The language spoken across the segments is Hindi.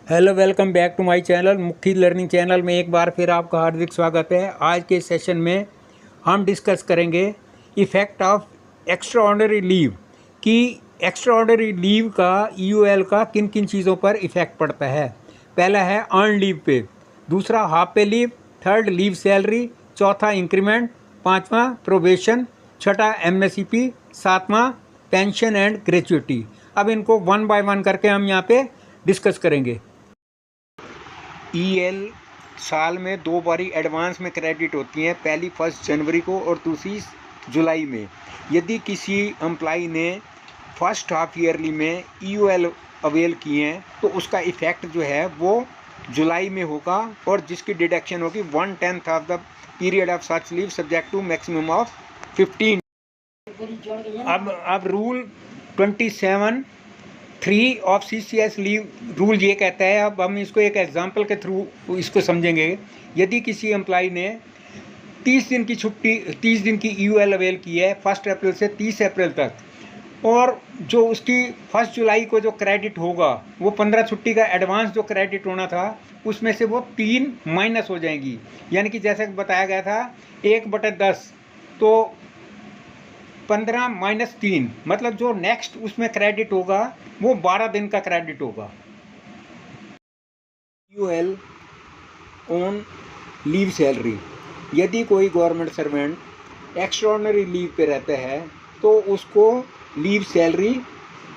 Hello, welcome back to my channel Mukhi learning channel में एक बार फिर आपका हार्दिक स्वागत है। आज के सेशन में हम डिस्कस करेंगे इफ़ेक्ट ऑफ एक्स्ट्राऑर्डिनरी लीव कि एक्स्ट्राऑर्डिनरी लीव का ईयूएल का किन किन चीज़ों पर इफ़ेक्ट पड़ता है। पहला है अर्न लीव पे, दूसरा हाफ पे लीव, थर्ड लीव सैलरी, चौथा इंक्रीमेंट, पाँचवा प्रोबेशन, छठा एमएससीपी, सातवां पेंशन एंड ग्रेच्युटी। अब इनको वन बाय वन करके हम यहाँ पे डिस्कस करेंगे। ईएल साल में दो बारी एडवांस में क्रेडिट होती हैं, पहली 1 जनवरी को और दूसरी जुलाई में। यदि किसी एम्प्लॉई ने फर्स्ट हाफ ईयरली में ईयूएल अवेल किए हैं तो उसका इफ़ेक्ट जो है वो जुलाई में होगा और जिसकी डिडक्शन होगी 1/10 of the period of such leave subject to maximum of 15। अब rule 27(3) of CCS leave rule ये कहता है। अब हम इसको एक एग्जांपल के थ्रू इसको समझेंगे। यदि किसी एम्प्लॉय ने 30 दिन की छुट्टी 30 दिन की ईयूएल अवेल की है 1 अप्रैल से 30 अप्रैल तक, और जो उसकी 1 जुलाई को जो क्रेडिट होगा वो 15 छुट्टी का एडवांस जो क्रेडिट होना था उसमें से वो 3 माइनस हो जाएंगी। यानी कि जैसे बताया गया था 1/10, तो 15 - 3 मतलब जो नेक्स्ट उसमें क्रेडिट होगा वो 12 दिन का क्रेडिट होगा। ईयूएल ऑन लीव सैलरी, यदि कोई गवर्नमेंट सर्वेंट एक्स्ट्राऑर्डिनरी लीव पे रहता है तो उसको लीव सैलरी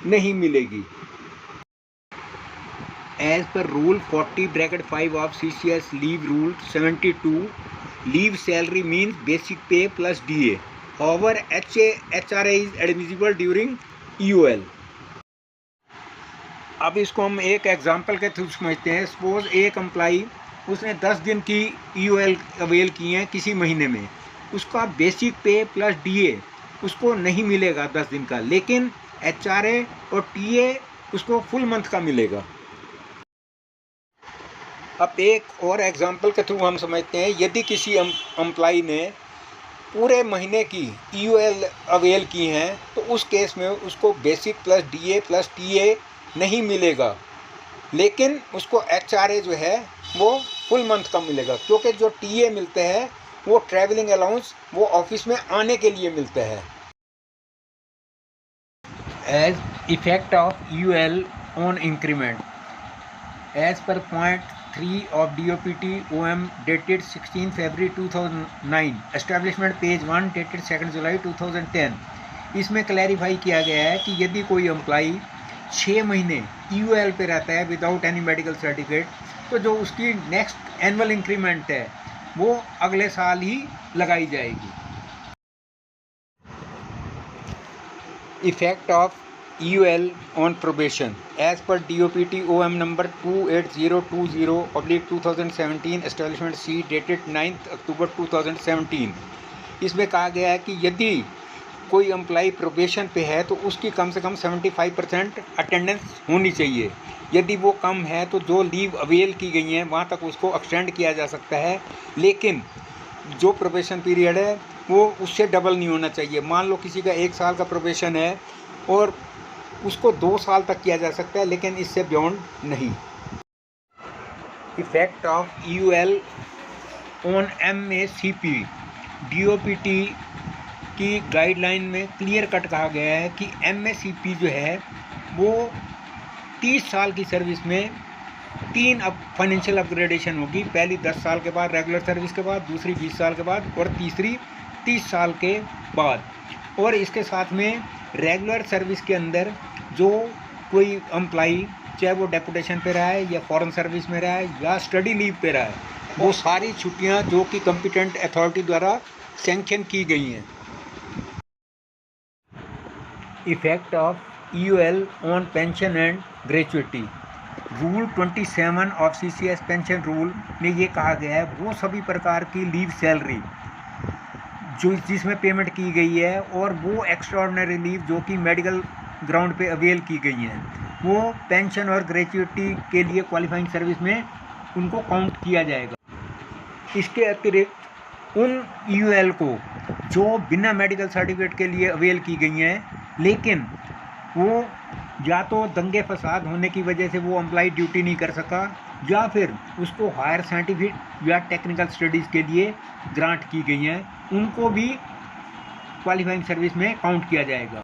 नहीं मिलेगी। As per rule 40(5) of CCS leave rule 72, leave salary means basic pay plus DA. However, HRA is admissible during EOL। अब इसको हम एक एग्जांपल के थ्रू समझते हैं। सपोज एक एम्प्लॉई उसने 10 दिन की EOL अवेल की हैं किसी महीने में, उसका बेसिक पे प्लस डीए उसको नहीं मिलेगा 10 दिन का, लेकिन HRA और टीए उसको फुल मंथ का मिलेगा। अब एक और एग्जांपल के थ्रू हम समझते हैं। यदि किसी एम्प्लॉई ने पूरे महीने की ईयूएल अवेल की हैं तो उस केस में उसको basic plus DA plus TA नहीं मिलेगा, लेकिन उसको एचआरए जो है वो फुल मंथ का मिलेगा, क्योंकि जो टीए मिलते हैं वो ट्रैवलिंग अलाउंस वो ऑफिस में आने के लिए मिलते हैं। As effect of EUL on increment, as per point 3 of DOPT OM dated 16 February 2009, establishment page 1 dated 2 July 2010। इसमें क्लैरिफाई किया गया है कि यदि कोई एम्प्लॉई 6 महीने ईयूएल पे रहता है विदाउट एनी मेडिकल सर्टिफिकेट, तो जो उसकी नेक्स्ट एनुअल इंक्रीमेंट है वो अगले साल ही लगाई जाएगी। Effect of EOL on probation, as per DOPT OM number 28020/2017, establishment C dated 9 अक्टूबर 2017। इसमें कहा गया है कि यदि कोई एम्प्लॉई प्रोबेशन पे है तो उसकी कम से कम 75% अटेंडेंस होनी चाहिए। यदि वो कम है तो जो लीव अवेल की गई हैं वहाँ तक उसको एक्सटेंड किया जा सकता है, लेकिन जो प्रोबेशन पीरियड है वो उससे डबल नहीं होना चाहिए। मान लो किसी का 1 साल का प्रोबेशन है और उसको 2 साल तक किया जा सकता है, लेकिन इससे बियॉन्ड नहीं। Effect of EOL on MACP, DOPT की गाइडलाइन में क्लियर कट कहा गया है कि MACP जो है वो 30 साल की सर्विस में 3 फाइनेंशियल अपग्रेडेशन होगी। पहली 10 साल के बाद रेगुलर सर्विस के बाद, दूसरी 20 साल के बाद और तीसरी 30 साल के बाद। और इसके साथ में रेगुलर सर्विस के अंदर जो कोई एम्प्लॉई चाहे वो डेपुटेशन पे रहा है या फॉरेन सर्विस में रहा है या स्टडी लीव पे रहा है, वो सारी छुट्टियां जो कि कॉम्पिटेंट अथॉरिटी द्वारा सैंक्शन की गई हैं। Effect of EOL on pension and gratuity, rule 27 of CCS pension rule में ये कहा गया है वो सभी प्रकार की लीव सैलरी जो जिसमें पेमेंट की गई है और वो एक्स्ट्राऑर्डिनरी लीव जो कि मेडिकल ग्राउंड पे अवेल की गई हैं वो पेंशन और ग्रेच्युटी के लिए क्वालिफाइंग सर्विस में उनको काउंट किया जाएगा। इसके अतिरिक्त उन ईयूएल को जो बिना मेडिकल सर्टिफिकेट के लिए अवेल की गई हैं लेकिन वो या तो दंगे फसाद होने की वजह से वो एम्प्लॉय ड्यूटी नहीं कर सका, या फिर उसको हायर साइंटिफिक या टेक्निकल स्टडीज़ के लिए ग्रांट की गई हैं, उनको भी क्वालिफाइंग सर्विस में काउंट किया जाएगा।